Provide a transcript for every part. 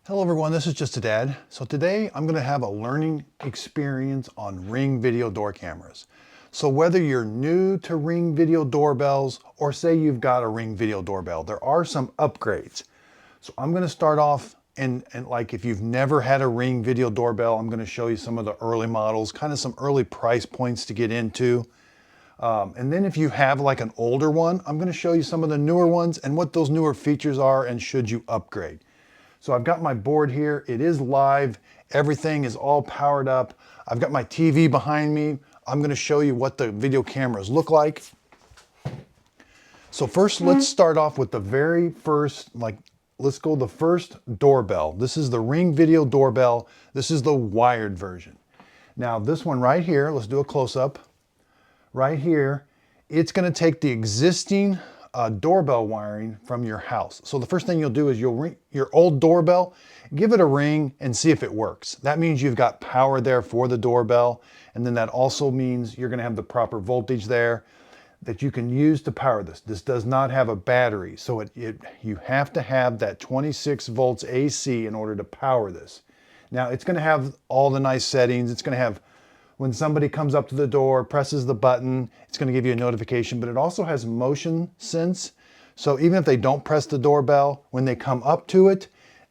Hello everyone, this is Just a Dad. So today I'm going to have a learning experience on Ring video door cameras. So whether you're new to Ring video doorbells or say you've got a Ring video doorbell, there are some upgrades. So I'm going to start off and like if you've never had a Ring video doorbell, I'm going to show you some of the early models, kind of some early price points to get into. And then if you have like an older one, I'm going to show you some of the newer ones and what those newer features are and should you upgrade. So I've got my board here. It is live. Everything is all powered up. I've got my TV behind me. I'm going to show you what the video cameras look like. So first, let's start off with the very first, let's go the first doorbell. This is the Ring video doorbell. This is the wired version. Now this one right here, let's do a close-up. Right here, it's going to take the existing doorbell wiring from your house. So the first thing you'll do is you'll ring your old doorbell, give it a ring and see if it works. That means you've got power there for the doorbell. And then that also means you're going to have the proper voltage there that you can use to power this. This does not have a battery. So you have to have that 26 volts AC in order to power this. Now it's going to have all the nice settings. It's going to have when somebody comes up to the door, presses the button, it's going to give you a notification, but it also has motion sense. So even if they don't press the doorbell, when they come up to it,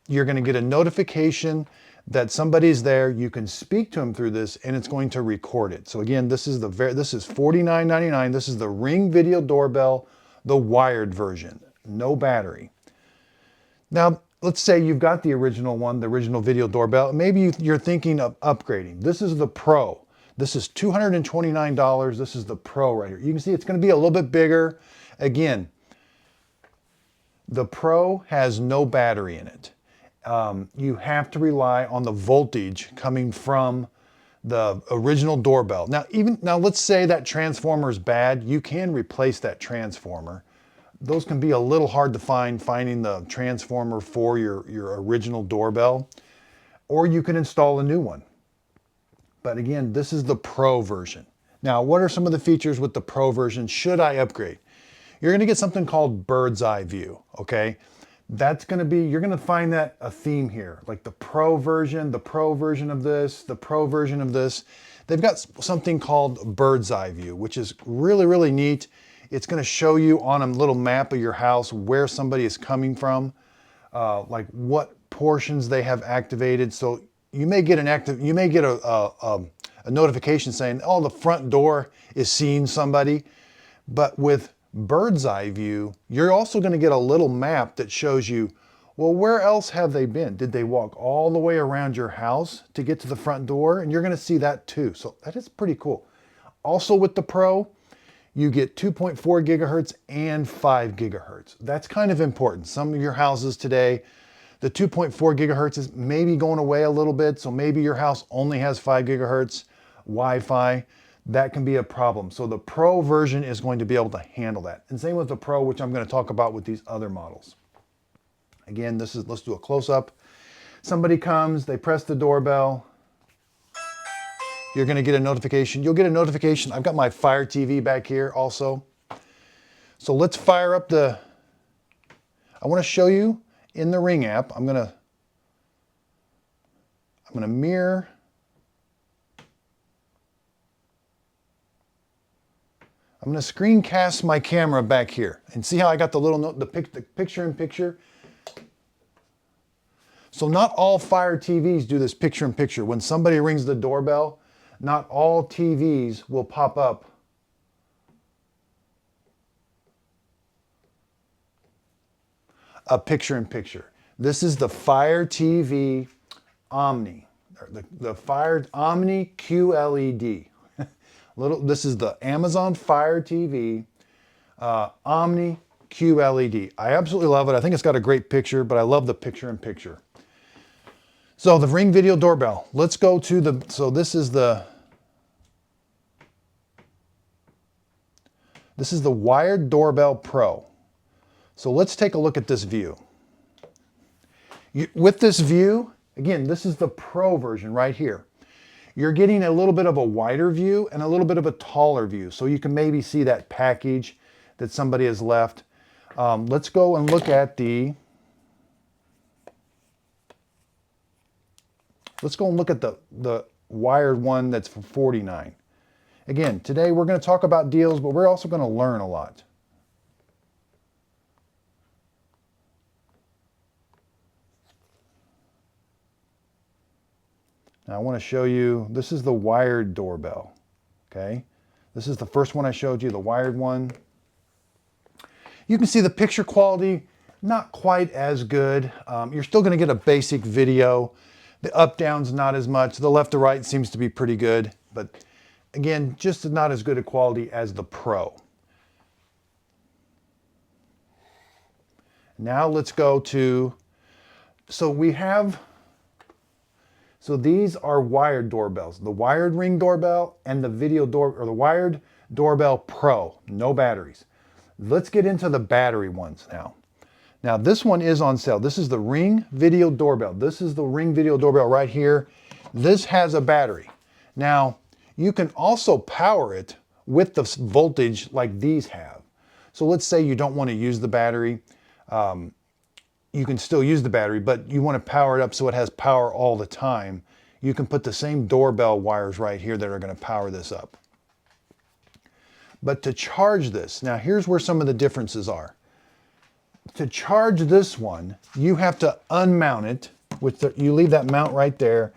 you're going to get a notification that somebody's there. You can speak to them through this and it's going to record it. So again, this is $49.99. This is the Ring video doorbell, the wired version, no battery. Now, let's say you've got the original one, the original video doorbell. Maybe you're thinking of upgrading. This is the Pro. This is $229. This is the Pro right here. You can see it's going to be a little bit bigger. Again, the Pro has no battery in it. You have to rely on the voltage coming from the original doorbell. Now let's say that transformer is bad. You can replace that transformer. Those can be a little hard to find, finding the transformer for your original doorbell, or you can install a new one. But again, this is the Pro version. Now, what are some of the features with the Pro version? Should I upgrade? You're going to get something called bird's eye view, okay? That's going to be, you're going to find that a theme here, like the Pro version of this, the Pro version of this. They've got something called bird's eye view, which is really, really neat. It's going to show you on a little map of your house where somebody is coming from, like what portions they have activated. So you may get a notification saying, oh, the front door is seeing somebody. But with bird's eye view, you're also going to get a little map that shows you, well, where else have they been? Did they walk all the way around your house to get to the front door? And you're going to see that too. So that is pretty cool. Also with the Pro, you get 2.4 gigahertz and 5 gigahertz. That's kind of important. Some of your houses today, the 2.4 gigahertz is maybe going away a little bit. So maybe your house only has 5 gigahertz Wi-Fi. That can be a problem. So the Pro version is going to be able to handle that. And same with the Pro, which I'm going to talk about with these other models. Again, let's do a close-up. Somebody comes, they press the doorbell. You're going to get a notification. You'll get a notification. I've got my Fire TV back here also. So let's fire up I want to show you in the Ring app. I'm going to mirror. I'm going to screencast my camera back here and see how I got the little note, the picture-in-picture. So not all Fire TVs do this picture-in-picture. When somebody rings the doorbell, not all TVs will pop up a picture-in-picture. This is the Fire TV Omni, the Fire Omni QLED. This is the Amazon Fire TV Omni QLED. I absolutely love it. I think it's got a great picture, but I love the picture-in-picture. So the Ring video doorbell. Let's go to this is the wired doorbell Pro. So let's take a look at this view. With this view, again, this is the Pro version right here. You're getting a little bit of a wider view and a little bit of a taller view. So you can maybe see that package that somebody has left. Let's go and look at the Let's go and look at the wired one that's for $49. Again, today we're going to talk about deals, but we're also going to learn a lot. Now I want to show you, this is the wired doorbell, okay? This is the first one I showed you, the wired one. You can see the picture quality, not quite as good. You're still going to get a basic video. The up-down's not as much. The left to right seems to be pretty good, but again, just not as good a quality as the Pro. Now let's go to, so these are wired doorbells. The wired Ring doorbell and the the wired doorbell Pro, no batteries. Let's get into the battery ones now. Now this one is on sale. This is the Ring Video Doorbell. This is the Ring Video Doorbell right here. This has a battery. Now you can also power it with the voltage like these have. So let's say you don't want to use the battery. You can still use the battery, but you want to power it up so it has power all the time. You can put the same doorbell wires right here that are going to power this up. But to charge this, now here's where some of the differences are. To charge this one, you have to unmount it. You leave that mount right there.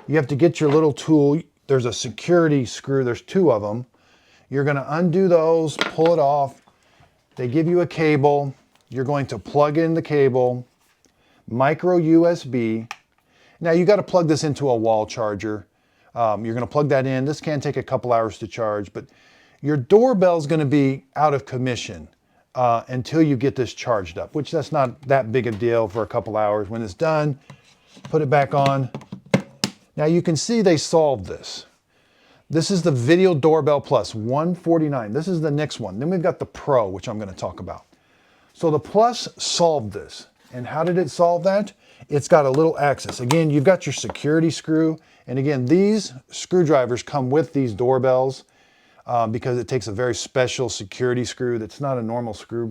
You have to get your little tool. There's a security screw. There's two of them. You're going to undo those, pull it off. They give you a cable. You're going to plug in the cable, micro USB. Now you got to plug this into a wall charger. You're going to plug that in. This can take a couple hours to charge, but your doorbell is going to be out of commission until you get this charged up, which that's not that big a deal for a couple hours. When it's done, put it back on. Now you can see they solved this. This is the Video Doorbell Plus, $149. This is the next one. Then we've got the Pro, which I'm going to talk about. So the Plus solved this. And how did it solve that? It's got a little axis. Again, you've got your security screw. And again, these screwdrivers come with these doorbells because it takes a very special security screw that's not a normal screw.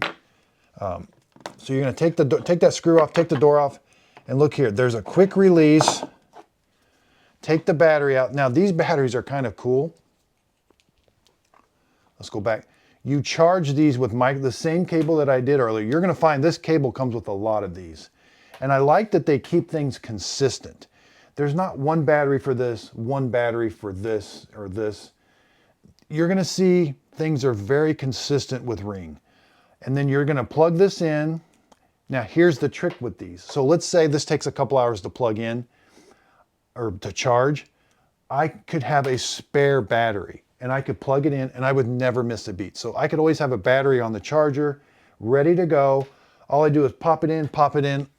So you're going to take that screw off, take the door off, and look here. There's a quick release. Take the battery out. Now these batteries are kind of cool. Let's go back. You charge these with the same cable that I did earlier. You're going to find this cable comes with a lot of these. And I like that they keep things consistent. There's not one battery for this, one battery for this or this. You're going to see things are very consistent with Ring. And then you're going to plug this in. Now here's the trick with these. So let's say this takes a couple hours to plug in or to charge. I could have a spare battery and I could plug it in and I would never miss a beat. So I could always have a battery on the charger ready to go. All I do is pop it in,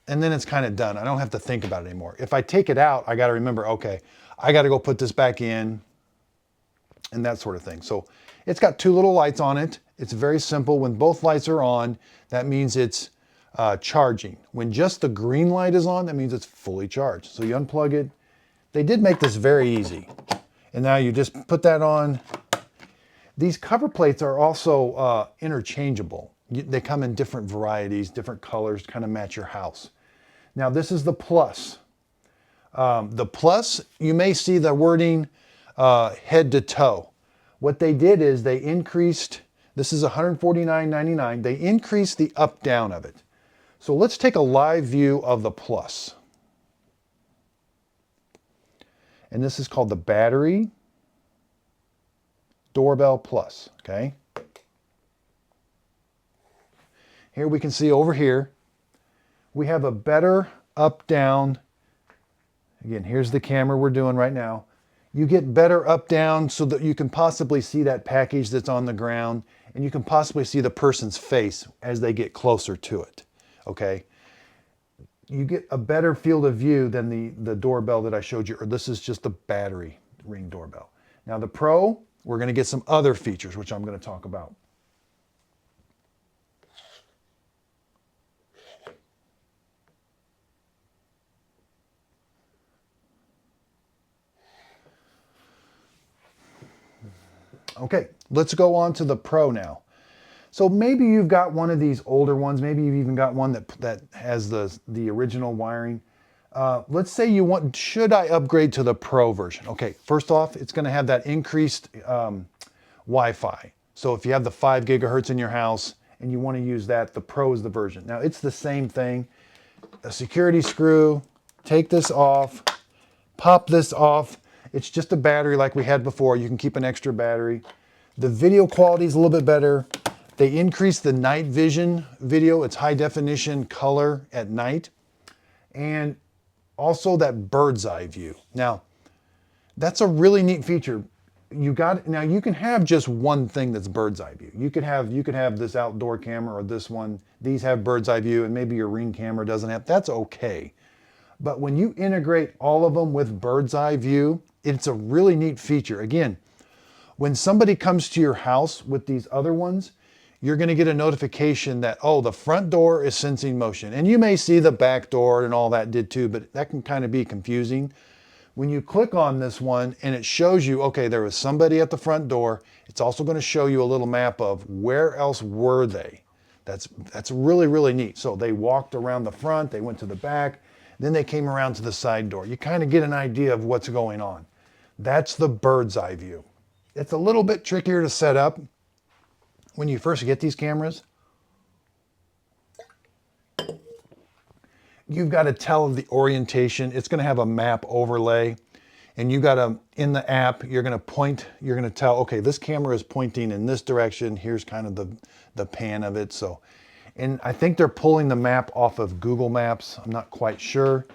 and then it's kind of done. I don't have to think about it anymore. If I take it out, I got to remember, okay, I got to go put this back in and that sort of thing. So it's got two little lights on it. It's very simple. When both lights are on, that means it's charging. When just the green light is on, that means it's fully charged. So you unplug it. They did make this very easy. And now you just put that on. These cover plates are also interchangeable. They come in different varieties, different colors, kind of match your house. Now this is the Plus. The Plus, you may see the wording head to toe. What they did is they increased, this is $149.99. They increased the up down of it. So let's take a live view of the Plus. And this is called the Battery Doorbell Plus, okay? Here we can see over here, we have a better up down. Again, here's the camera we're doing right now. You get better up down so that you can possibly see that package that's on the ground, and you can possibly see the person's face as they get closer to it, okay? You get a better field of view than the doorbell that I showed you, or this is just the battery Ring doorbell. Now the Pro, we're going to get some other features, which I'm going to talk about. Okay, let's go on to the Pro now. So maybe you've got one of these older ones. Maybe you've even got one that has the original wiring. Let's say you want, should I upgrade to the Pro version? Okay, first off, it's going to have that increased Wi-Fi. So if you have the 5 gigahertz in your house and you want to use that, the Pro is the version. Now it's the same thing. A security screw, take this off, pop this off. It's just a battery like we had before. You can keep an extra battery. The video quality is a little bit better. They increased the night vision video. It's high definition color at night. And also that bird's eye view. Now, that's a really neat feature. Now you can have just one thing that's bird's eye view. You could have this outdoor camera or this one. These have bird's eye view and maybe your Ring camera doesn't have. That's okay. But when you integrate all of them with bird's eye view, it's a really neat feature. Again, when somebody comes to your house with these other ones, you're going to get a notification that, oh, the front door is sensing motion. And you may see the back door and all that did too, but that can kind of be confusing. When you click on this one and it shows you, okay, there was somebody at the front door, it's also going to show you a little map of where else were they. That's really, really neat. So they walked around the front, they went to the back, then they came around to the side door. You kind of get an idea of what's going on. That's the bird's eye view. It's a little bit trickier to set up when you first get these cameras. You've got to tell the orientation. It's going to have a map overlay, and you got to, in the app, you're going to point, you're going to tell, okay, this camera is pointing in this direction. Here's kind of the pan of it. So, and I think they're pulling the map off of Google Maps. I'm not quite sure,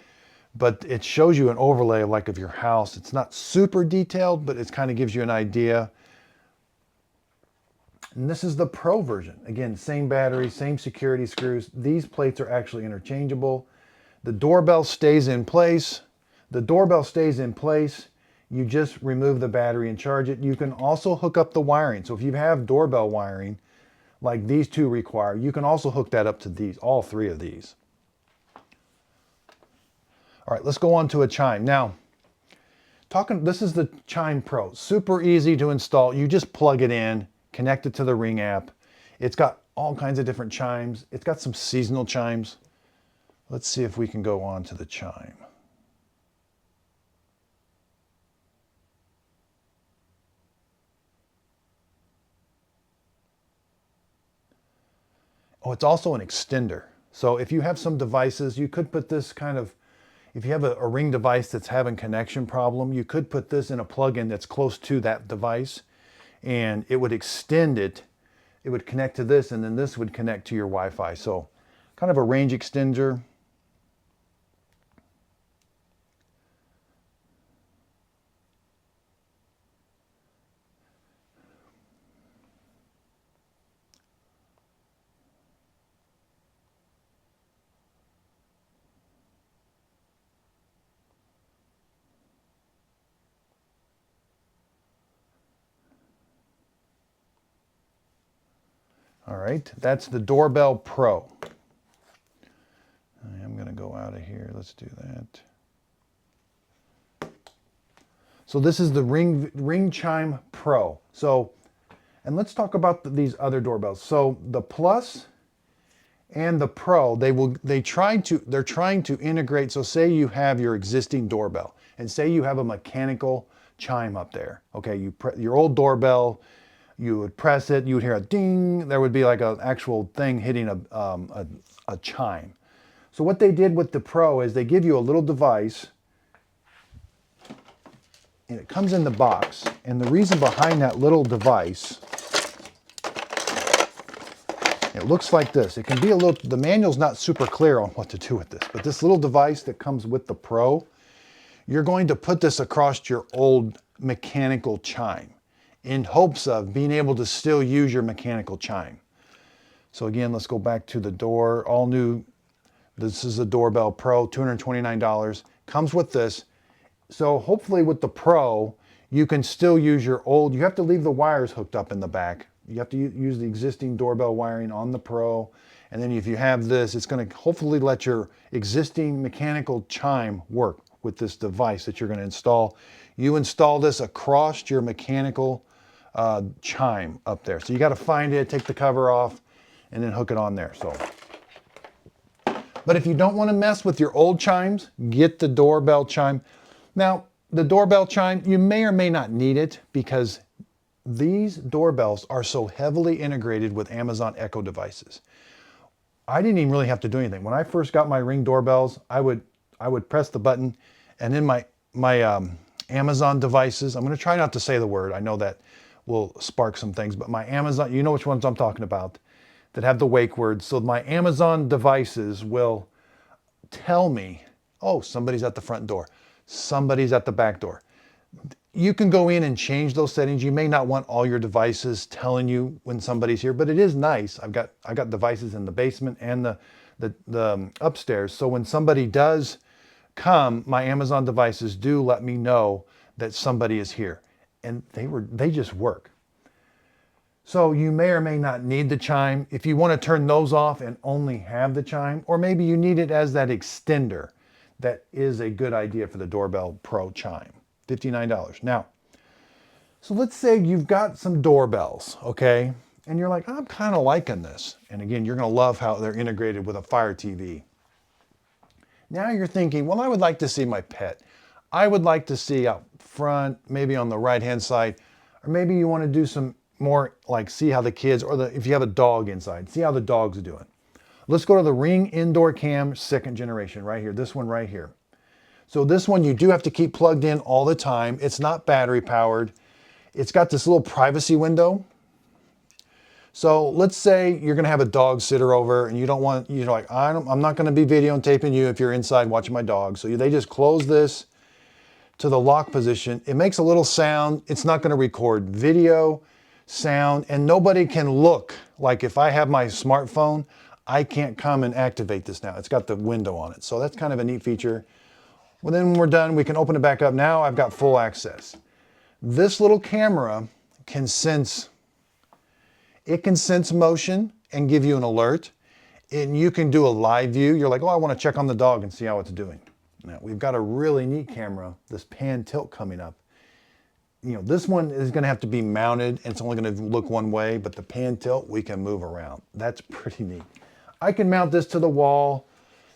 but it shows you an overlay like of your house. It's not super detailed, but it kind of gives you an idea. And this is the Pro version. Again, same battery, same security screws. These plates are actually interchangeable. The doorbell stays in place. The doorbell stays in place. You just remove the battery and charge it. You can also hook up the wiring. So if you have doorbell wiring, like these two require, you can also hook that up to these, all three of these. All right, let's go on to a chime. Now, this is the Chime Pro. Super easy to install. You just plug it in, connect it to the Ring app. It's got all kinds of different chimes. It's got some seasonal chimes. Let's see if we can go on to the chime. Oh, it's also an extender. So if you have some devices, you could put this kind of, if you have a Ring device that's having connection problem, you could put this in a plug-in that's close to that device, and it would extend it. It would connect to this, and then this would connect to your Wi-Fi. So kind of a range extender. All right, that's the Doorbell Pro. I'm going to go out of here. Let's do that. So this is the Ring Chime Pro. So, and let's talk about these other doorbells. So the Plus and the Pro, they're trying to integrate. So say you have your existing doorbell, and say you have a mechanical chime up there. Okay, your old doorbell. You would press it, you would hear a ding, there would be like an actual thing hitting a chime. So what they did with the Pro is they give you a little device, and it comes in the box. And the reason behind that little device, it looks like this. It can be the manual's not super clear on what to do with this, but this little device that comes with the Pro, you're going to put this across your old mechanical chime, in hopes of being able to still use your mechanical chime. So again, let's go back to the door, all new. This is the Doorbell Pro, $229, comes with this. So hopefully with the Pro, you can still use your old, you have to leave the wires hooked up in the back. You have to use the existing doorbell wiring on the Pro. And then if you have this, it's going to hopefully let your existing mechanical chime work with this device that you're going to install. You install this across your mechanical chime up there. So you got to find it, take the cover off, and then hook it on there. So, But if you don't want to mess with your old chimes, get the doorbell chime. Now, the doorbell chime, you may or may not need it because these doorbells are so heavily integrated with Amazon Echo devices. I didn't even really have to do anything. When I first got my Ring doorbells, I would press the button, and in my Amazon devices, I'm going to try not to say the word. I know that will spark some things, but my Amazon, you know which ones I'm talking about, that have the wake words. So my Amazon devices will tell me, oh, somebody's at the front door, somebody's at the back door. You can go in and change those settings. You may not want all your devices telling you when somebody's here, but it is nice. I've got devices in the basement and the upstairs. So when somebody does come, my Amazon devices do let me know that somebody is here, and they just work. So you may or may not need the chime. If you want to turn those off and only have the chime, or maybe you need it as that extender, that is a good idea for the Doorbell Pro chime. $59. Now, so let's say you've got some doorbells, okay? And you're like, I'm kind of liking this. And again, you're going to love how they're integrated with a Fire TV. Now you're thinking, well, I would like to see my pet. I would like to see out front, maybe on the right-hand side, or maybe you want to do some more like see how the kids, or if you have a dog inside, see how the dog's doing. Let's go to the Ring Indoor Cam 2nd generation right here, this one right here. So this one you do have to keep plugged in all the time. It's not battery powered. It's got this little privacy window. So let's say you're gonna have a dog sitter over and you don't want, you're like, I'm not gonna be videotaping you if you're inside watching my dog. So they just close this to the lock position. It makes a little sound. It's not gonna record video, sound, and nobody can look. Like if I have my smartphone, I can't come and activate this now. It's got the window on it. So that's kind of a neat feature. Well, then when we're done, we can open it back up. Now I've got full access. This little camera can sense, it can sense motion and give you an alert. And you can do a live view. You're like, oh, I want to check on the dog and see how it's doing. Now we've got a really neat camera, this pan tilt coming up. You know, this one is going to have to be mounted and it's only going to look one way, but the pan tilt, we can move around. That's pretty neat. I can mount this to the wall.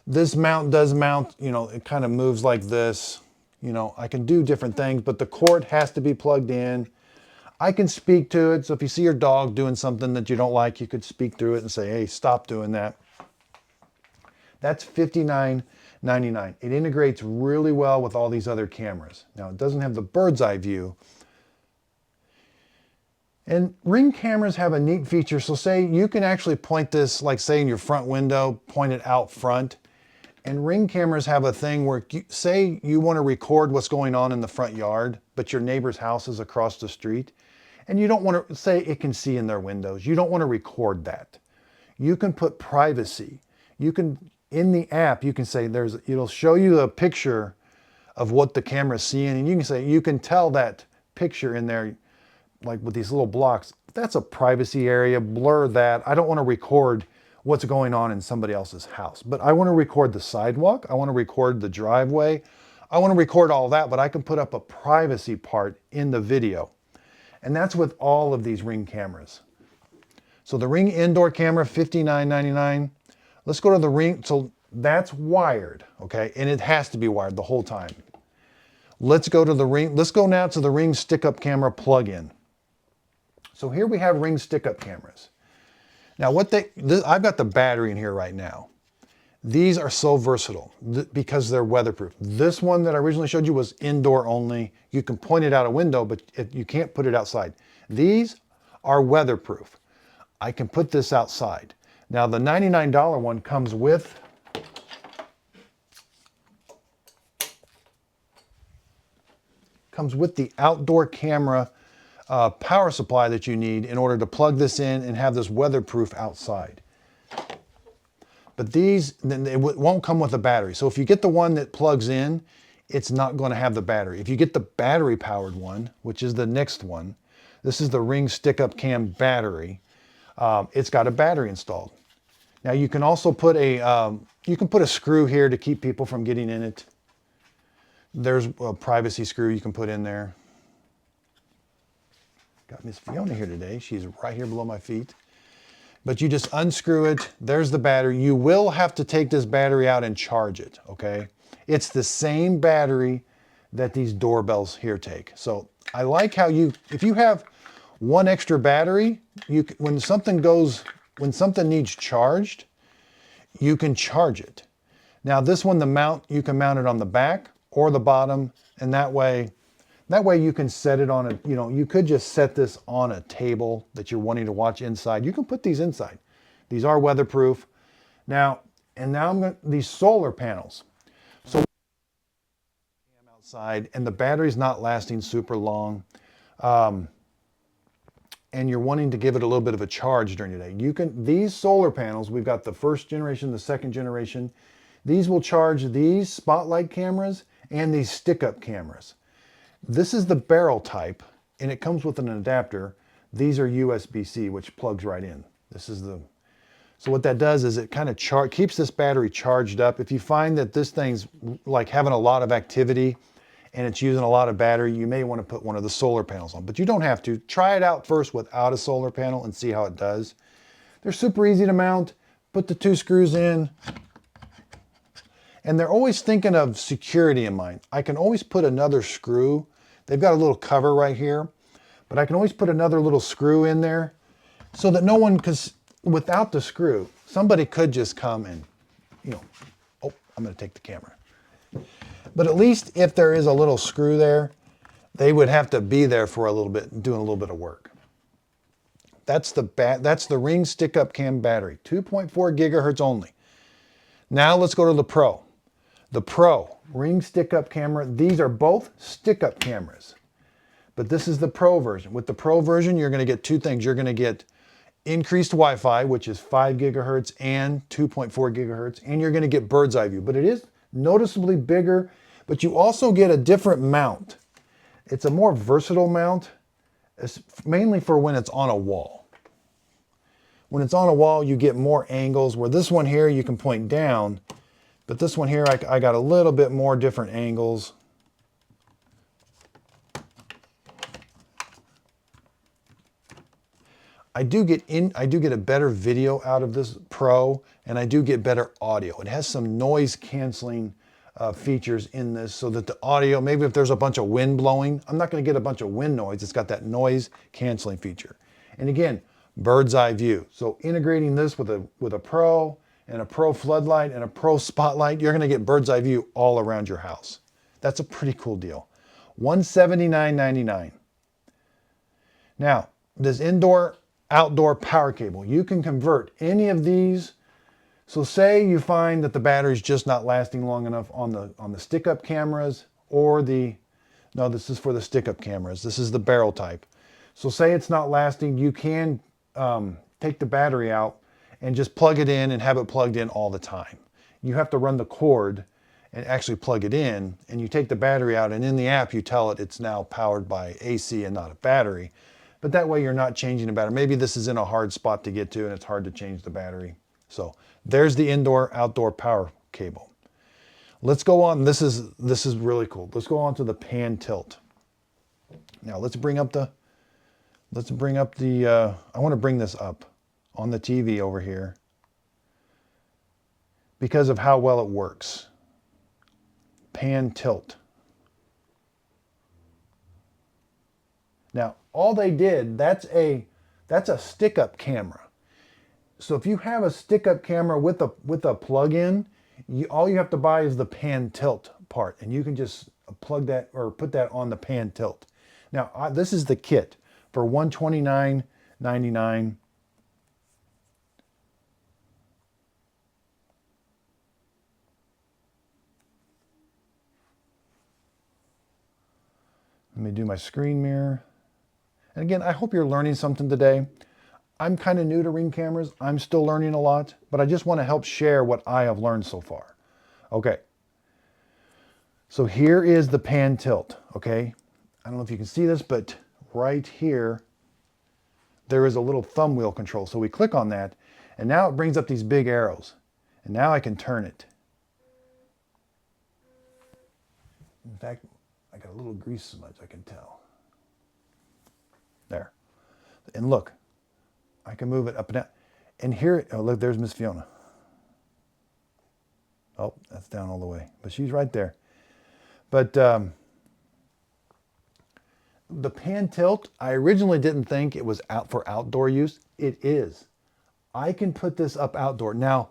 This mount does mount, you know, it kind of moves like this. You know, I can do different things, but the cord has to be plugged in. I can speak to it. So if you see your dog doing something that you don't like, you could speak through it and say, hey, stop doing that. That's $59.99. It integrates really well with all these other cameras. Now, it doesn't have the bird's eye view. And Ring cameras have a neat feature. So say you can actually point this, like say in your front window, point it out front. And Ring cameras have a thing where, say you want to record what's going on in the front yard, but your neighbor's house is across the street, and you don't want to, say it can see in their windows. You don't want to record that. You can put privacy. You can, in the app, you can say it'll show you a picture of what the camera's seeing, and you can say, you can tell that picture in there, like with these little blocks, that's a privacy area, blur that. I don't want to record what's going on in somebody else's house, but I want to record the sidewalk. I want to record the driveway. I want to record all that, but I can put up a privacy part in the video. And that's with all of these Ring cameras. So the Ring indoor camera, $59.99. Let's go to the Ring. So that's wired, okay? And it has to be wired the whole time. Let's go to the Ring. Let's go now to the Ring stick-up camera plug-in. So here we have Ring stick-up cameras. Now I've got the battery in here right now. These are so versatile because they're weatherproof. This one that I originally showed you was indoor only. You can point it out a window, but you can't put it outside. These are weatherproof. I can put this outside. Now the $99 one comes with the outdoor camera power supply that you need in order to plug this in and have this weatherproof outside. But these, it won't come with a battery. So if you get the one that plugs in, it's not going to have the battery. If you get the battery powered one, which is the next one, this is the Ring stick-up cam battery. It's got a battery installed. Now you can also put a screw here to keep people from getting in it. There's a privacy screw you can put in there. Got Miss Fiona here today. She's right here below my feet. But you just unscrew it. There's the battery. You will have to take this battery out and charge it, okay? It's the same battery that these doorbells here take. So I like how if you have one extra battery, when something needs charged, you can charge it. Now this one, you can mount it on the back or the bottom, and that way you can set it on you could just set this on a table that you're wanting to watch inside. You can put these inside. These are weatherproof. Now these solar panels. So I'm outside and the battery's not lasting super long. And you're wanting to give it a little bit of a charge during the day. These solar panels, we've got the first generation, the second generation. These will charge these spotlight cameras and these stick-up cameras. This is the barrel type, and it comes with an adapter. These are USB-C, which plugs right in. So what that does is it kind of keeps this battery charged up. If you find that this thing's like having a lot of activity and it's using a lot of battery, you may want to put one of the solar panels on, but you don't have to. Try it out first without a solar panel and see how it does. They're super easy to mount. Put the 2 screws in. And they're always thinking of security in mind. I can always put another screw. They've got a little cover right here, but I can always put another little screw in there so that because without the screw, somebody could just come and, oh, I'm going to take the camera. But at least if there is a little screw there, they would have to be there for a little bit, doing a little bit of work. That's the Ring stick-up cam battery, 2.4 gigahertz only. Now let's go to the Pro. The Pro Ring stick-up camera. These are both stick-up cameras, but this is the Pro version. With the Pro version, you're going to get 2 things. You're going to get increased Wi-Fi, which is 5 gigahertz and 2.4 gigahertz, and you're going to get bird's eye view, but it is noticeably bigger, but you also get a different mount. It's a more versatile mount, mainly for when it's on a wall. When it's on a wall, you get more angles, where this one here, you can point down, but this one here, I got a little bit more different angles. I do get a better video out of this Pro, and I do get better audio. It has some noise canceling features in this, so that the audio, maybe if there's a bunch of wind blowing, I'm not going to get a bunch of wind noise. It's got that noise canceling feature. And again, bird's eye view. So integrating this with a Pro and a Pro floodlight and a Pro spotlight, you're going to get bird's eye view all around your house. That's a pretty cool deal. $179.99. Now, this indoor-outdoor power cable, you can convert any of these. So say you find that the battery's just not lasting long enough on the stick-up cameras, or no, this is for the stick-up cameras. This is the barrel type. So say it's not lasting, you can take the battery out and just plug it in and have it plugged in all the time. You have to run the cord and actually plug it in, and you take the battery out, and in the app you tell it it's now powered by AC and not a battery. But that way you're not changing the battery. Maybe this is in a hard spot to get to and it's hard to change the battery. So there's the indoor-outdoor power cable. Let's go on. This is really cool. Let's go on to the pan tilt. Now let's bring up the, I want to bring this up on the TV over here because of how well it works. Pan tilt. Now, all they did, that's a stick-up camera. So if you have a stick-up camera with a plug-in, all you have to buy is the pan tilt part, and you can just plug that or put that on the pan tilt. Now, this is the kit for $129.99. Let me do my screen mirror. And again, I hope you're learning something today. I'm kind of new to Ring cameras. I'm still learning a lot, but I just want to help share what I have learned so far. Okay. So here is the pan tilt, okay? I don't know if you can see this, but right here, there is a little thumb wheel control. So we click on that, and now it brings up these big arrows. And now I can turn it. In fact, I got a little grease smudge, I can tell. There. And look, I can move it up and down. And here, oh look, there's Miss Fiona. Oh, that's down all the way, but she's right there. But the pan tilt, I originally didn't think it was out for outdoor use. It is. I can put this up outdoor. Now,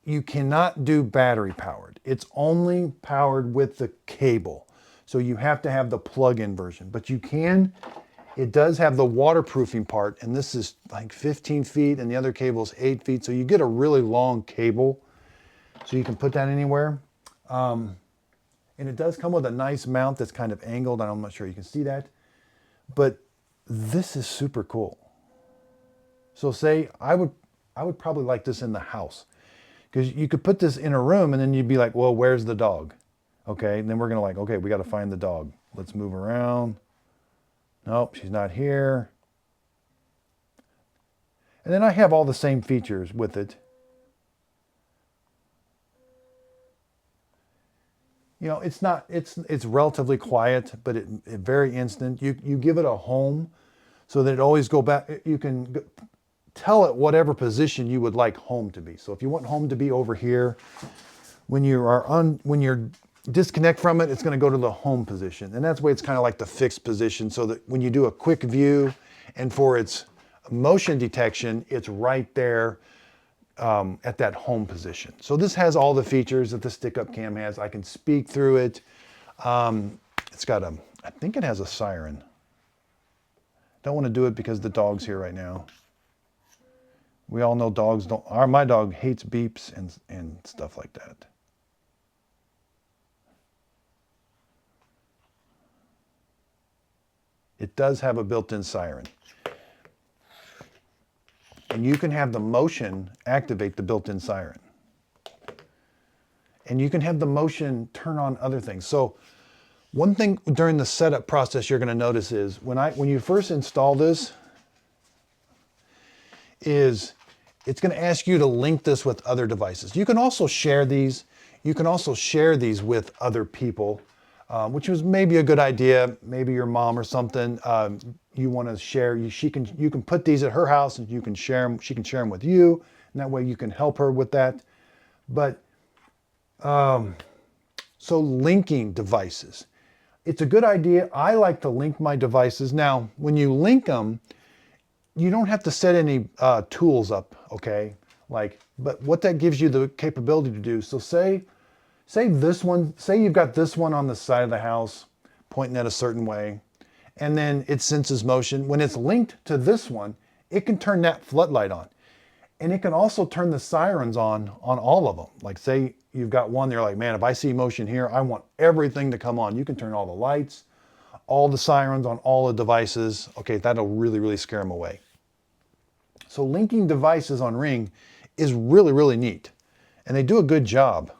you cannot do battery powered. It's only powered with the cable. So you have to have the plug-in version, but you can, it does have the waterproofing part, and this is like 15 feet and the other cable is 8 feet. So you get a really long cable, so you can put that anywhere. And it does come with a nice mount that's kind of angled. I'm not sure you can see that, but this is super cool. So say I would probably like this in the house, because you could put this in a room and then you'd be like, well, where's the dog? Okay, and then we're gonna like, okay, we gotta find the dog. Let's move around. Nope, she's not here. And then I have all the same features with it. You know, it's relatively quiet, but it very instant. You give it a home so that it always go back. You can tell it whatever position you would like home to be. So if you want home to be over here, when you're disconnect from it, it's going to go to the home position. And that's why it's kind of like the fixed position, so that when you do a quick view and for its motion detection, it's right there at that home position. So this has all the features that the stick-up cam has. I can speak through it. It's got I think it has a siren. Don't want to do it because the dog's here right now. We all know dogs don't, my dog hates beeps and stuff like that. It does have a built-in siren. And you can have the motion activate the built-in siren. And you can have the motion turn on other things. So one thing during the setup process you're going to notice is when you first install this, is it's going to ask you to link this with other devices. You can also share these. You can also share these with other people, which was maybe a good idea. Maybe your mom or something, you want to share. You can put these at her house and you can share them. She can share them with you, and that way you can help her with that. But so linking devices, it's a good idea. I like to link my devices. Now, when you link them, you don't have to set any tools up, okay? But what that gives you the capability to do, so say this one, say you've got this one on the side of the house pointing at a certain way, and then it senses motion. When it's linked to this one, it can turn that floodlight on. And it can also turn the sirens on all of them. Like say you've got one, they're like, man, if I see motion here, I want everything to come on. You can turn all the lights, all the sirens on all the devices. Okay, that'll really, really scare them away. So linking devices on Ring is really, really neat. And they do a good job.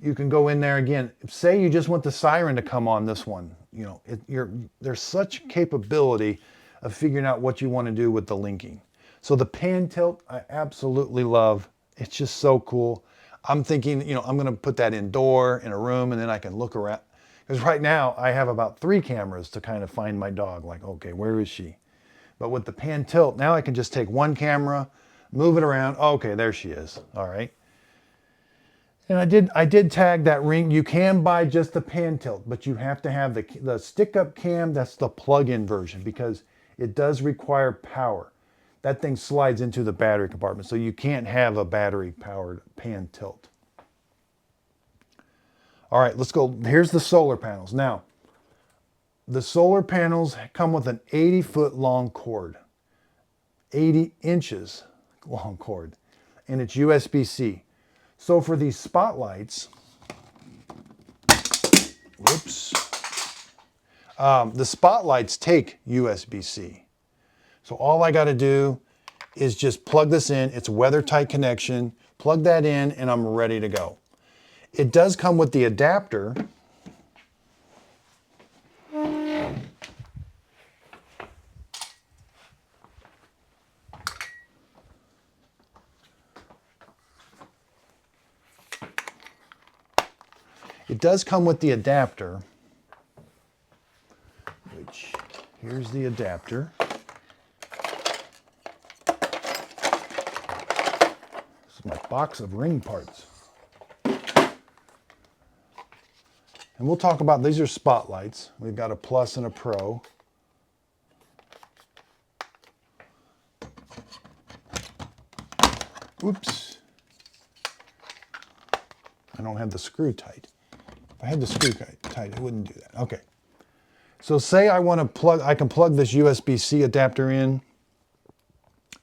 You can go in there again. Say you just want the siren to come on this one. You know, there's such capability of figuring out what you want to do with the linking. So the pan tilt, I absolutely love. It's just so cool. I'm thinking, you know, I'm going to put that indoor in a room, and then I can look around. Because right now I have about 3 cameras to kind of find my dog. Like, okay, where is she? But with the pan tilt, now I can just take one camera, move it around. Okay, there she is. All right. And I did tag that Ring. You can buy just the pan tilt, but you have to have the stick-up cam. That's the plug-in version, because it does require power. That thing slides into the battery compartment, so you can't have a battery-powered pan tilt. All right, let's go. Here's the solar panels. Now, the solar panels come with an 80-foot long cord, 80 inches long cord, and it's USB-C. So for these spotlights, whoops, the spotlights take USB-C. So all I got to do is just plug this in. It's a weather-tight connection. Plug that in, and I'm ready to go. It does come with the adapter. It does come with the adapter, Here's the adapter. This is my box of ring parts. And we'll talk about, these are spotlights. We've got a Plus and a Pro. Oops. I don't have the screw tight. If I had the screw tight, it wouldn't do that. Okay. So say I want to plug, I can plug this USB-C adapter in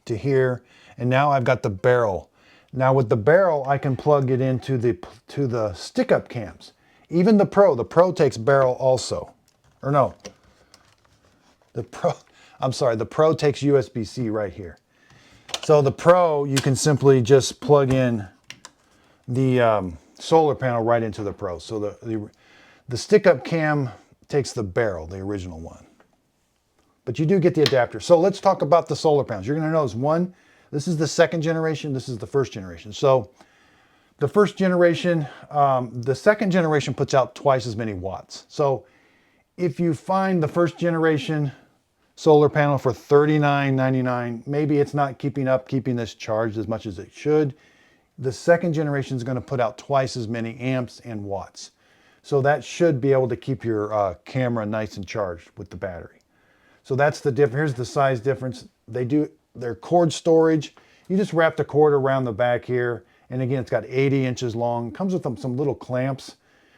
to here, and now I've got the barrel. Now with the barrel, I can plug it into the stick-up cams. Even the Pro takes barrel also. Or no, the Pro takes USB-C right here. So the Pro, you can simply just plug in the solar panel right into the Pro. So the stick-up cam takes the barrel, the original one. But you do get the adapter. So let's talk about the solar panels. You're gonna notice one, this is the second generation, this is the first generation. So the first generation, the second generation puts out twice as many watts. So if you find the first generation solar panel for $39.99, maybe it's not keeping this charged as much as it should. The second generation is going to put out twice as many amps and watts. So that should be able to keep your camera nice and charged with the battery. So that's the difference. Here's the size difference. They're cord storage. You just wrap the cord around the back here. And again, it's got 80 inches long. Comes with some little clamps.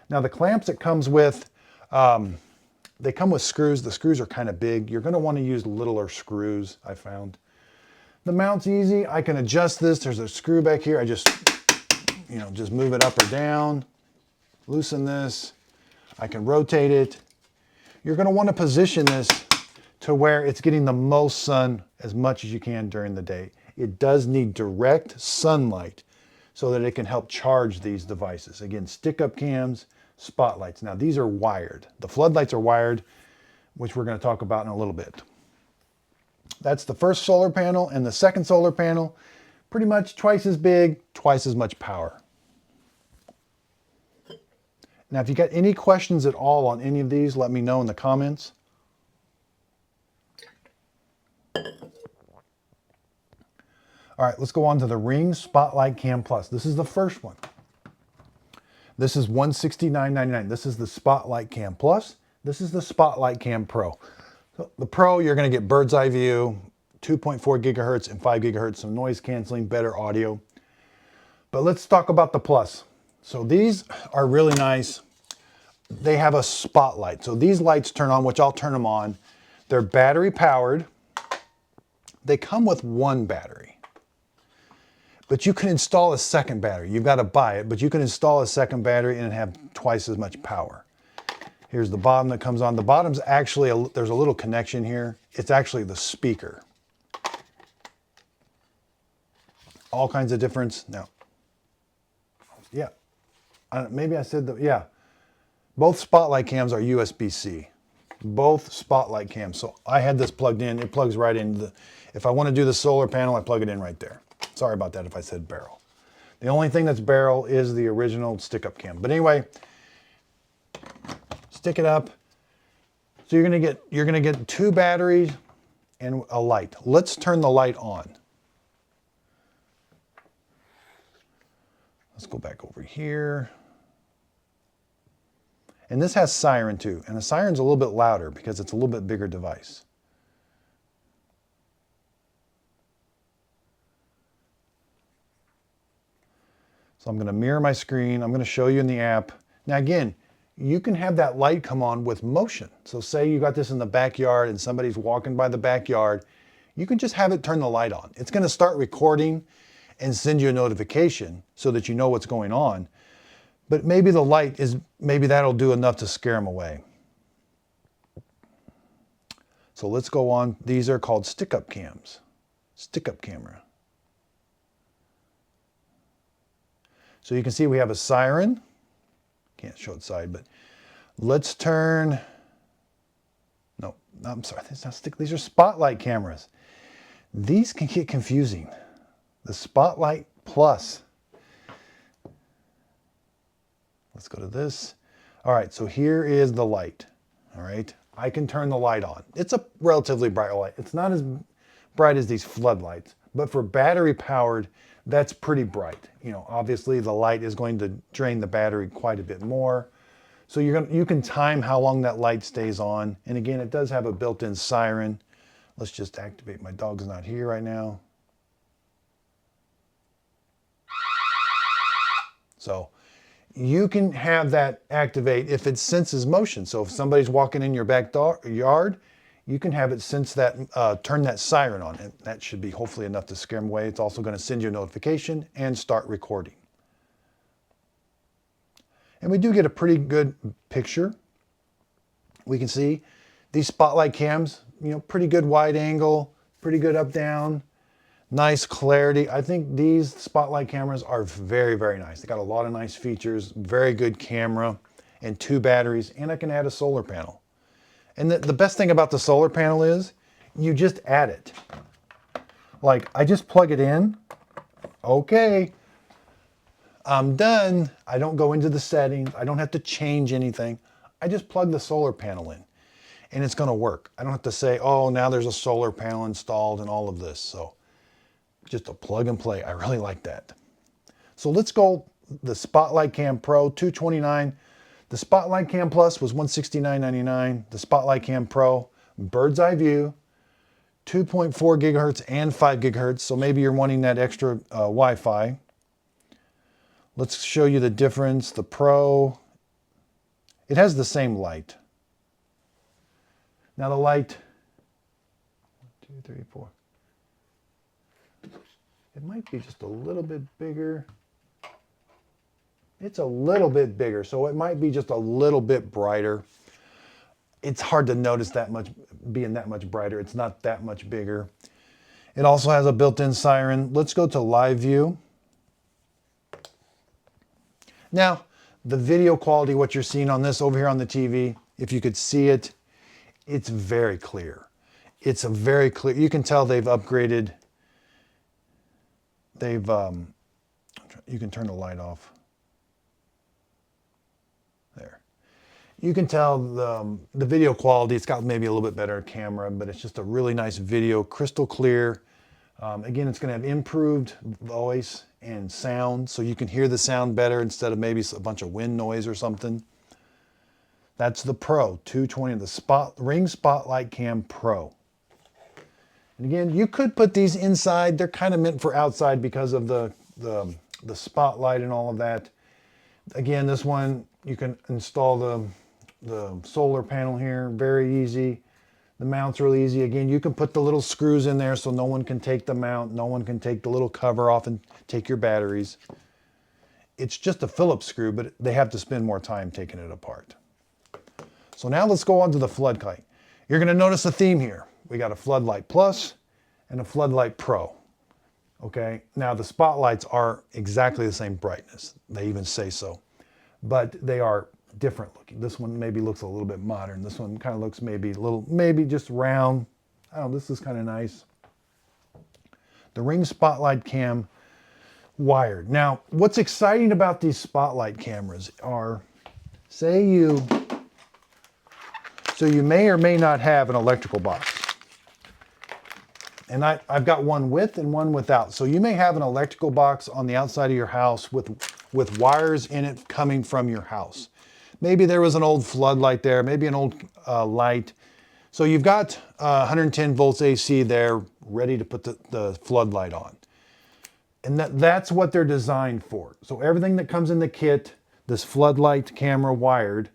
Now the clamps it comes with, they come with screws. The screws are kind of big. You're going to want to use littler screws, I found. The mount's easy. I can adjust this. There's a screw back here. I just move it up or down, loosen this. I can rotate it. You're going to want to position this to where it's getting the most sun as much as you can during the day. It does need direct sunlight so that it can help charge these devices. Again, stick-up cams, spotlights. Now these are wired. The floodlights are wired, which we're going to talk about in a little bit. That's the first solar panel, and the second solar panel, pretty much twice as big, twice as much power. Now, if you got any questions at all on any of these, let me know in the comments. All right, let's go on to the Ring Spotlight Cam Plus. This is the first one. This is $169.99. This is the Spotlight Cam Plus. This is the Spotlight Cam Pro. So the Pro, you're going to get bird's eye view, 2.4 gigahertz and 5 gigahertz, some noise canceling, better audio. But let's talk about the Plus. So these are really nice. They have a spotlight. So these lights turn on, which I'll turn them on. They're battery powered. They come with one battery. But you can install a second battery. You've got to buy it, but you can install a second battery and have twice as much power. Here's the bottom that comes on. The bottom's actually, there's a little connection here. It's actually the speaker. All kinds of difference. No. Yeah. Maybe I said that, yeah. Both spotlight cams are USB-C. Both spotlight cams. So I had this plugged in. It plugs right in. If I want to do the solar panel, I plug it in right there. Sorry about that if I said barrel. The only thing that's barrel is the original stick-up cam. But anyway, stick it up. So you're gonna get two batteries and a light. Let's turn the light on. Let's go back over here. And this has siren too. And the siren's a little bit louder because it's a little bit bigger device. So I'm going to mirror my screen. I'm going to show you in the app. Now again, you can have that light come on with motion. So say you got this in the backyard and somebody's walking by the backyard, you can just have it turn the light on. It's going to start recording and send you a notification so that you know what's going on. But maybe the light maybe that'll do enough to scare them away. So let's go on. These are called stick-up cams. Stick-up camera. So you can see we have a siren. Can't show it side, but let's turn. No, I'm sorry. That's not stick. These are spotlight cameras. These can get confusing. The Spotlight Plus. Let's go to this. All right, so here is the light. All right, I can turn the light on. It's a relatively bright light. It's not as bright as these floodlights, but for battery powered, that's pretty bright. You know, obviously the light is going to drain the battery quite a bit more. So you can time how long that light stays on. And again, it does have a built-in siren. Let's just activate. My dog's not here right now. So you can have that activate if it senses motion. So if somebody's walking in your backyard, you can have it sense that, turn that siren on. And that should be hopefully enough to scare them away. It's also going to send you a notification and start recording. And we do get a pretty good picture. We can see these spotlight cams, you know, pretty good wide angle, pretty good up down. Nice clarity. I think these spotlight cameras are very, very nice. They got a lot of nice features, very good camera, and 2 batteries, and I can add a solar panel. And the best thing about the solar panel is you just add it. Like, I just plug it in. Okay, I'm done. I don't go into the settings. I don't have to change anything. I just plug the solar panel in, and it's going to work. I don't have to say, oh, now there's a solar panel installed and all of this. So just a plug and play. I really like that. So let's go the Spotlight Cam Pro, $229. The Spotlight Cam Plus was $169.99. The Spotlight Cam Pro, bird's eye view, 2.4 gigahertz and 5 gigahertz. So maybe you're wanting that extra Wi-Fi. Let's show you the difference. The Pro, it has the same light. Now the light, 1, 2, 3, 4. It might be just a little bit bigger. It's a little bit bigger, so it might be just a little bit brighter. It's hard to notice that much being that much brighter. It's not that much bigger. It also has a built-in siren. Let's go to live view. Now, the video quality, what you're seeing on this over here on the TV, if you could see it, it's very clear. It's a very clear, you can tell they've upgraded. You can turn the light off. There. You can tell the video quality, it's got maybe a little bit better camera, but it's just a really nice video, crystal clear. Again, it's going to have improved voice and sound, so you can hear the sound better instead of maybe a bunch of wind noise or something. That's the Pro, $220, the Ring Spotlight Cam Pro. And again, you could put these inside. They're kind of meant for outside because of the spotlight and all of that. Again, this one, you can install the solar panel here, very easy. The mount's really easy. Again, you can put the little screws in there so no one can take the mount, no one can take the little cover off and take your batteries. It's just a Phillips screw, but they have to spend more time taking it apart. So now let's go on to the floodlight. You're going to notice a theme here. We got a Floodlight Plus and a Floodlight Pro. Okay, now the spotlights are exactly the same brightness. They even say so, but they are different looking. This one maybe looks a little bit modern. This one kind of looks maybe just round. Oh, this is kind of nice. The Ring Spotlight Cam wired. Now, what's exciting about these spotlight cameras are, so you may or may not have an electrical box. And I've got one with and one without. So you may have an electrical box on the outside of your house with wires in it coming from your house. Maybe there was an old floodlight there, maybe an old light. So you've got 110 volts AC there ready to put the floodlight on. And that's what they're designed for. So everything that comes in the kit, this floodlight camera wired,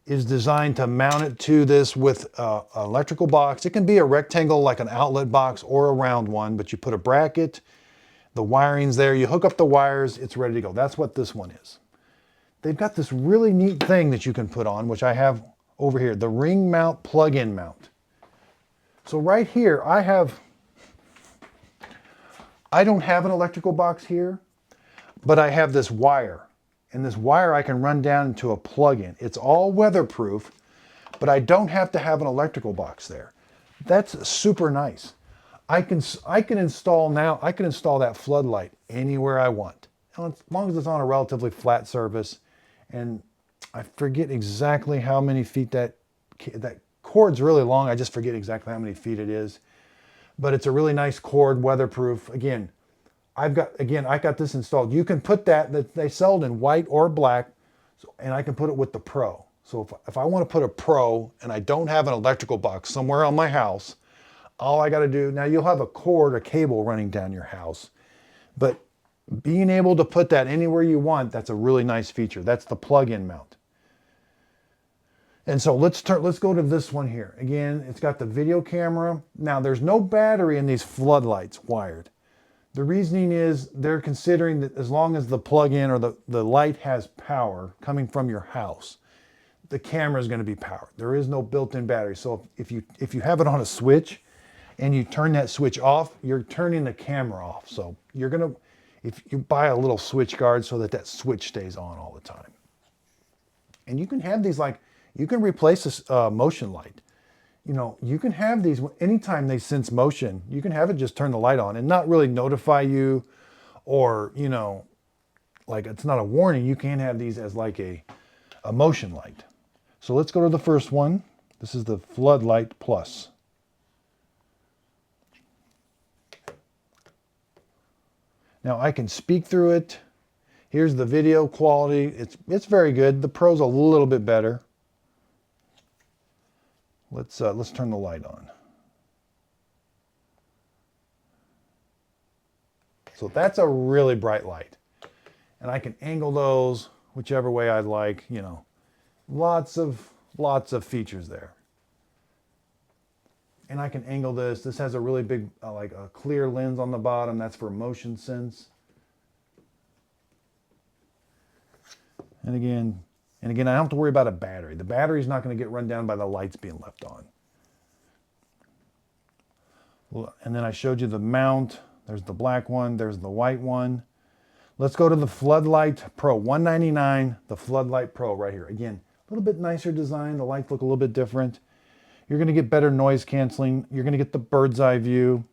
is designed to mount it to this with an electrical box. It can be a rectangle like an outlet box or a round one, but you put a bracket, the wiring's there, you hook up the wires, it's ready to go. That's what this one is. They've got this really neat thing that you can put on, which I have over here, the ring mount plug-in mount. So right here, I don't have an electrical box here, but I have this wire. And this wire I can run down into a plug-in. It's all weatherproof, but I don't have to have an electrical box there. That's super nice. I can install that floodlight anywhere I want, as long as it's on a relatively flat surface. And I forget exactly how many feet that cord's really long. I just forget exactly how many feet it is, but it's a really nice cord, weatherproof. Again, I got this installed. You can put that they sell it in white or black, and I can put it with the Pro. So if I want to put a Pro and I don't have an electrical box somewhere on my house, all I got to do, now you'll have a cord, a cable running down your house, but being able to put that anywhere you want, that's a really nice feature. That's the plug-in mount. And so let's go to this one here. Again, it's got the video camera. Now there's no battery in these floodlights wired. The reasoning is they're considering that as long as the plug-in or the light has power coming from your house, the camera is going to be powered. There is no built-in battery. So if you have it on a switch and you turn that switch off, you're turning the camera off. So you're going to, if you buy a little switch guard so that switch stays on all the time. And you can have these, like, you can replace this motion light. You know, you can have these anytime they sense motion, you can have it just turn the light on and not really notify you, or, you know, like it's not a warning. You can have these as like a motion light. So let's go to the first one. This is the Floodlight Plus. Now I can speak through it. Here's the video quality. It's very good. The Pro's a little bit better. Let's turn the light on. So that's a really bright light. And I can angle those whichever way I'd like, you know. Lots of features there. And I can angle this. This has a really big, like a clear lens on the bottom. That's for motion sense. And again, I don't have to worry about a battery. The battery's not going to get run down by the lights being left on. And then I showed you the mount. There's the black one. There's the white one. Let's go to the Floodlight Pro. $199, the Floodlight Pro right here. Again, a little bit nicer design. The lights look a little bit different. You're going to get better noise canceling. You're going to get the bird's eye view.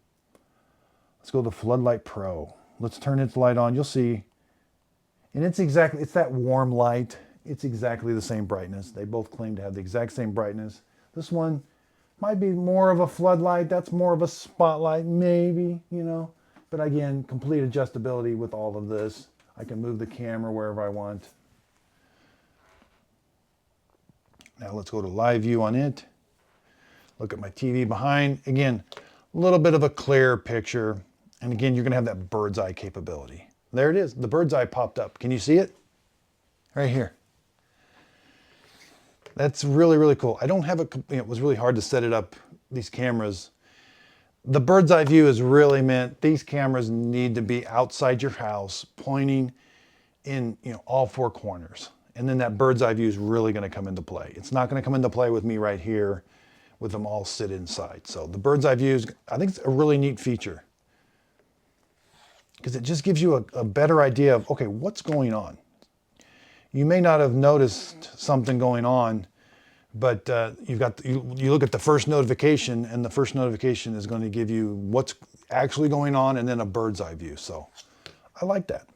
Let's go to the Floodlight Pro. Let's turn its light on. You'll see. And it's that warm light. It's exactly the same brightness. They both claim to have the exact same brightness. This one might be more of a floodlight. That's more of a spotlight, maybe, you know. But again, complete adjustability with all of this. I can move the camera wherever I want. Now let's go to live view on it. Look at my TV behind. Again, a little bit of a clearer picture. And again, you're going to have that bird's eye capability. There it is. The bird's eye popped up. Can you see it? Right here. That's really, really cool. I don't have it was really hard to set it up, these cameras. The bird's eye view is really meant, these cameras need to be outside your house, pointing in, you know, all four corners. And then that bird's eye view is really going to come into play. It's not going to come into play with me right here with them all sit inside. So the bird's eye view is, I think it's a really neat feature, because it just gives you a better idea of, okay, what's going on. You may not have noticed something going on, but you look at the first notification, and the first notification is going to give you what's actually going on, and then a bird's eye view. So I like that.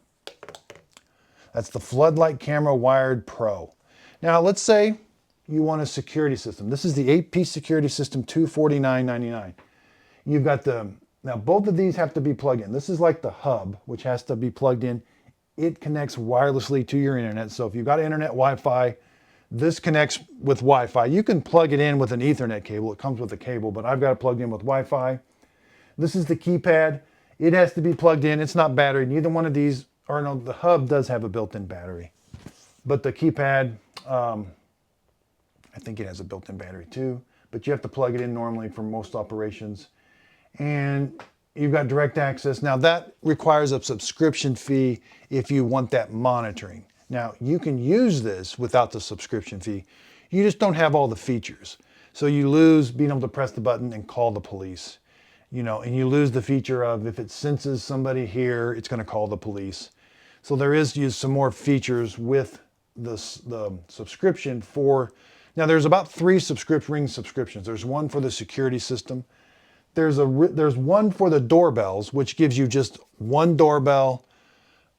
That's the Floodlight Camera Wired Pro. Now let's say you want a security system. This is the 8-piece security system, $249.99. You've got now both of these have to be plugged in. This is like the hub, which has to be plugged in. It connects wirelessly to your internet. So if you've got internet, Wi-Fi, this connects with Wi-Fi. You can plug it in with an Ethernet cable. It comes with a cable, but I've got it plugged in with Wi-Fi. This is the keypad. It has to be plugged in. It's not battery. Neither one of these, or no, the hub does have a built-in battery. But the keypad, I think it has a built-in battery too, but you have to plug it in normally for most operations. And you've got direct access. Now that requires a subscription fee if you want that monitoring. Now you can use this without the subscription fee. You just don't have all the features. So you lose being able to press the button and call the police, you know, and you lose the feature of if it senses somebody here, it's going to call the police. So there is some more features with the subscription for, now there's about 3 Ring subscriptions. There's one for the security system. There's one for the doorbells, which gives you just one doorbell,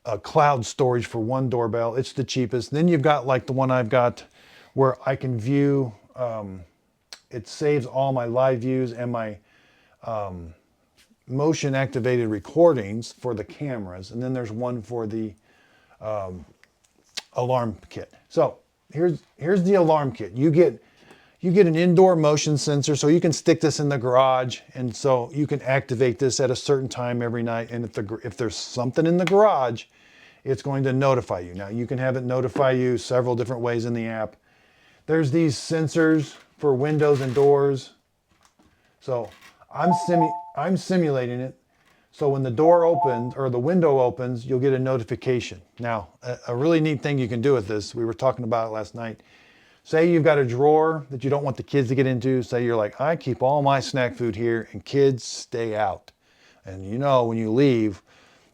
a cloud storage for one doorbell. It's the cheapest. Then you've got like the one I've got where I can view it saves all my live views and my motion activated recordings for the cameras. And then there's one for the alarm kit. So here's the alarm kit. You get an indoor motion sensor, so you can stick this in the garage, and so you can activate this at a certain time every night. And if there's something in the garage, it's going to notify you. Now you can have it notify you several different ways in the app. There's these sensors for windows and doors. So I'm simulating it. So when the door opens or the window opens, you'll get a notification. Now, a really neat thing you can do with this, we were talking about it last night. Say you've got a drawer that you don't want the kids to get into. Say you're like, I keep all my snack food here and kids stay out. And you know, when you leave,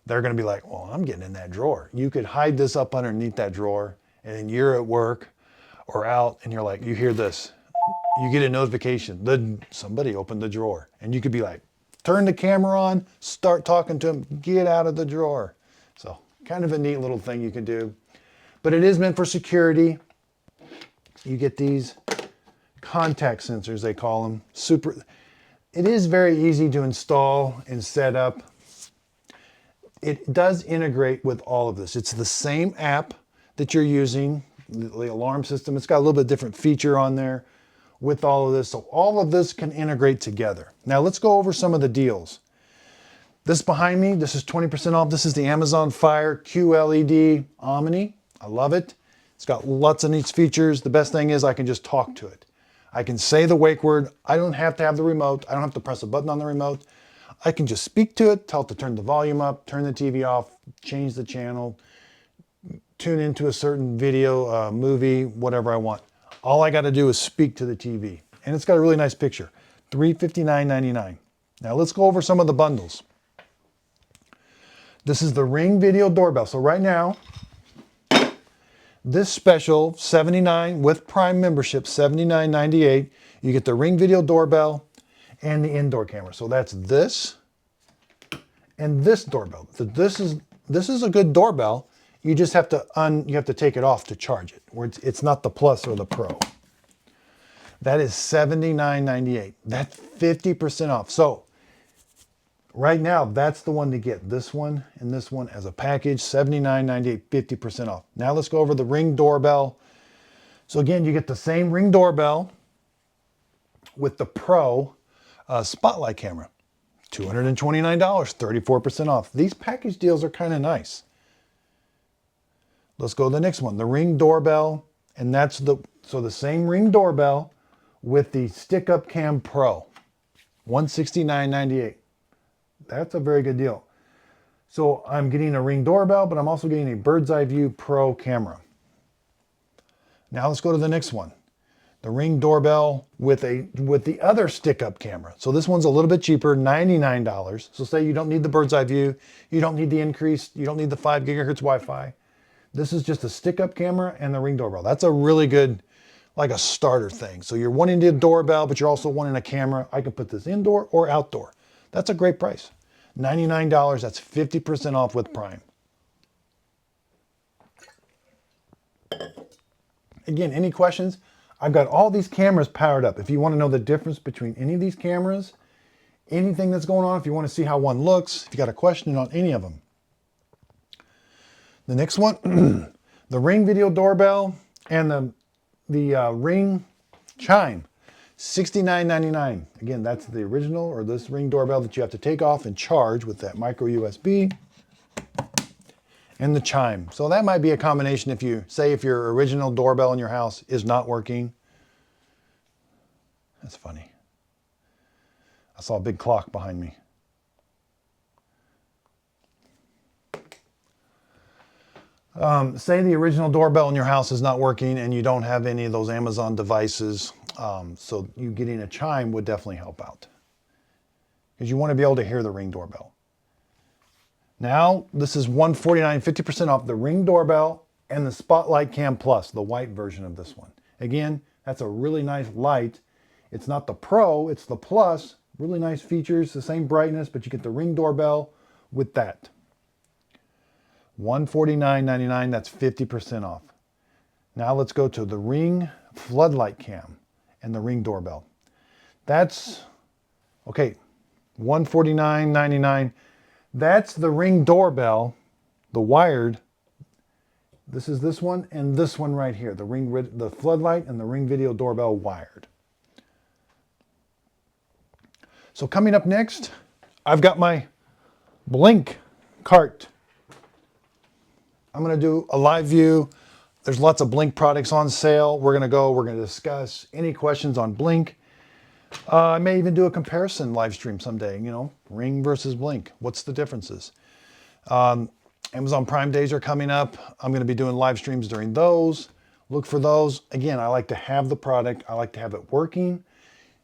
they're going to be like, well, I'm getting in that drawer. You could hide this up underneath that drawer, and then you're at work or out and you're like, you hear this. You get a notification. Somebody opened the drawer. And you could be like, turn the camera on, start talking to them, get out of the drawer. So kind of a neat little thing you can do. But it is meant for security. You get these contact sensors, they call them. It is very easy to install and set up. It does integrate with all of this. It's the same app that you're using, the alarm system. It's got a little bit different feature on there with all of this. So all of this can integrate together. Now let's go over some of the deals. This behind me, this is 20% off. This is the Amazon Fire QLED Omni. I love it. It's got lots of neat features. The best thing is I can just talk to it. I can say the wake word. I don't have to have the remote. I don't have to press a button on the remote. I can just speak to it, tell it to turn the volume up, turn the TV off, change the channel, tune into a certain video, movie, whatever I want. All I got to do is speak to the TV. And it's got a really nice picture. $359.99. Now let's go over some of the bundles. This is the Ring Video Doorbell. So right now, this special, $79 with Prime membership, $79.98. You get the Ring Video Doorbell and the indoor camera. So that's this and this doorbell. This is a good doorbell. You just have to take it off to charge it. Where it's not the Plus or the Pro. That is $79.98. That's 50% off. So right now, that's the one to get. This one and this one as a package, $79.98, 50% off. Now let's go over the Ring Doorbell. So again, you get the same Ring Doorbell with the Pro Spotlight camera. $229, 34% off. These package deals are kind of nice. Let's go to the next one, the Ring Doorbell, and that's the same Ring Doorbell with the Stick-Up Cam Pro, $169.98. That's a very good deal. So I'm getting a Ring Doorbell, but I'm also getting a Bird's Eye View Pro camera. Now let's go to the next one, the Ring Doorbell with the other stick-up camera. So this one's a little bit cheaper, $99. So say you don't need the Bird's Eye View, you don't need the increased, you don't need the 5 gigahertz Wi-Fi. This is just a stick-up camera and the Ring Doorbell. That's a really good, like a starter thing. So you're wanting a doorbell, but you're also wanting a camera. I can put this indoor or outdoor. That's a great price. $99, that's 50% off with Prime. Again, any questions? I've got all these cameras powered up. If you want to know the difference between any of these cameras, anything that's going on, if you want to see how one looks, if you got a question on any of them. The next one, the Ring Video Doorbell and the Ring Chime, $69.99. Again, that's the original or this Ring Doorbell that you have to take off and charge with that micro USB and the Chime. So that might be a combination if your original doorbell in your house is not working. That's funny. I saw a big clock behind me. Say the original doorbell in your house is not working and you don't have any of those Amazon devices, so you getting a Chime would definitely help out. Because you want to be able to hear the Ring Doorbell. Now, this is $149, 50% off the Ring Doorbell and the Spotlight Cam Plus, the white version of this one. Again, that's a really nice light. It's not the Pro, it's the Plus. Really nice features, the same brightness, but you get the Ring Doorbell with that. $149.99, that's 50% off. Now let's go to the Ring Floodlight Cam and the Ring Doorbell. That's, okay, $149.99. That's the Ring doorbell, the wired. This is this one and this one right here, the floodlight and the Ring video doorbell wired. So coming up next, I've got my Blink cart. I'm going to do a live view. There's lots of Blink products on sale. We're going to discuss any questions on Blink. I may even do a comparison live stream someday, you know, Ring versus Blink. What's the differences? Amazon Prime days are coming up. I'm going to be doing live streams during those. Look for those. Again, I like to have the product. I like to have it working.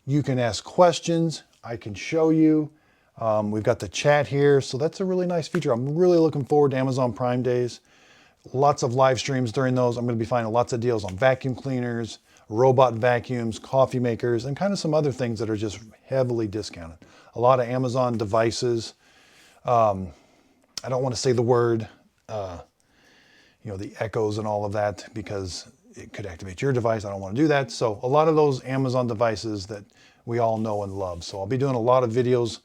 You can ask questions. I can show you. We've got the chat here. So that's a really nice feature. I'm really looking forward to Amazon Prime days. Lots of live streams during those. I'm going to be finding lots of deals on vacuum cleaners, robot vacuums, coffee makers, and kind of some other things that are just heavily discounted. A lot of Amazon devices. I don't want to say the word, you know, the echoes and all of that because it could activate your device. I don't want to do that. So a lot of those Amazon devices that we all know and love. So I'll be doing a lot of videos,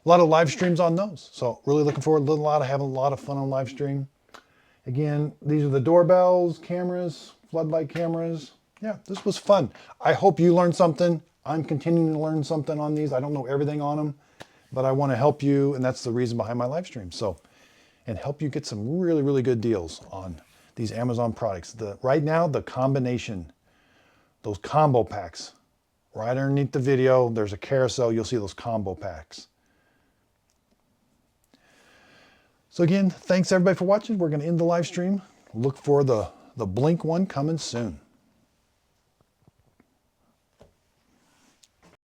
a lot of live streams on those. So really looking forward to having a lot of fun on live stream. Again, these are the doorbells, cameras, floodlight cameras. Yeah, this was fun. I hope you learned something. I'm continuing to learn something on these. I don't know everything on them, but I want to help you. And that's the reason behind my live stream. So, and help you get some really, really good deals on these Amazon products. Right now, the combination, those combo packs, right underneath the video, there's a carousel. You'll see those combo packs. So again, thanks everybody for watching. We're going to end the live stream. Look for the Blink one coming soon.